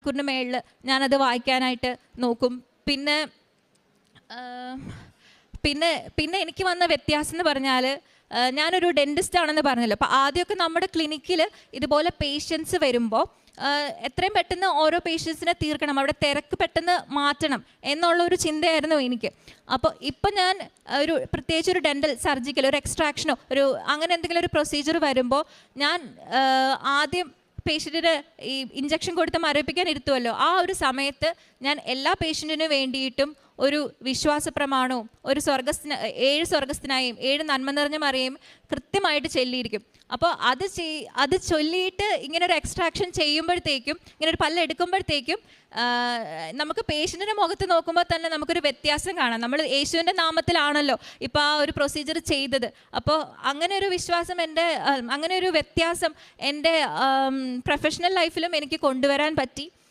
മണിക്കൂറിന് മേളിൽ ഞാനത് വായിക്കാനായിട്ട് നോക്കും. പിന്നെ പിന്നെ പിന്നെ എനിക്ക് വന്ന വ്യത്യാസം എന്ന് പറഞ്ഞാൽ, ഞാനൊരു ഡെൻറ്റിസ്റ്റ് ആണെന്ന് പറഞ്ഞല്ലോ. അപ്പോൾ ആദ്യമൊക്കെ നമ്മുടെ ക്ലിനിക്കിൽ ഇതുപോലെ പേഷ്യൻസ് വരുമ്പോൾ എത്രയും പെട്ടെന്ന് ഓരോ പേഷ്യൻസിനെ തീർക്കണം, അവിടെ തിരക്ക് പെട്ടെന്ന് മാറ്റണം എന്നുള്ളൊരു ചിന്തയായിരുന്നു എനിക്ക്. അപ്പോൾ ഇപ്പം ഞാൻ പ്രത്യേകിച്ച് ഒരു ഡെൻ്റൽ സർജിക്കൽ ഒരു എക്സ്ട്രാക്ഷനോ അങ്ങനെ എന്തെങ്കിലും ഒരു പ്രൊസീജിയർ വരുമ്പോൾ ഞാൻ ആദ്യം പേഷ്യൻറ്റിന് ഈ ഇഞ്ചക്ഷൻ കൊടുത്ത് മരവിപ്പിക്കാൻ ഇരുത്തുമല്ലോ, ആ ഒരു സമയത്ത് ഞാൻ എല്ലാ പേഷ്യൻറ്റിനും വേണ്ടിയിട്ടും ഒരു വിശ്വാസ പ്രമാണവും ഒരു 7 സ്വർഗസ്ഥനായും 7 നന്മ നിറഞ്ഞ മറിയും കൃത്യമായിട്ട് ചൊല്ലിയിരിക്കും. അപ്പോൾ അത് ചൊല്ലിയിട്ട് ഇങ്ങനെ ഒരു എക്സ്ട്രാക്ഷൻ ചെയ്യുമ്പോഴത്തേക്കും, ഇങ്ങനെ ഒരു പല്ല് എടുക്കുമ്പോഴത്തേക്കും നമുക്ക് പേഷ്യൻറ്റിൻ്റെ മുഖത്ത് നോക്കുമ്പോൾ തന്നെ നമുക്കൊരു വ്യത്യാസം കാണാം. നമ്മൾ യേശുവിൻ്റെ നാമത്തിലാണല്ലോ ഇപ്പോൾ ആ ഒരു പ്രൊസീജിയർ ചെയ്തത്. അപ്പോൾ അങ്ങനെ ഒരു വിശ്വാസം അങ്ങനെ ഒരു വ്യത്യാസം എൻ്റെ പ്രൊഫഷണൽ ലൈഫിലും എനിക്ക് കൊണ്ടുവരാൻ പറ്റി.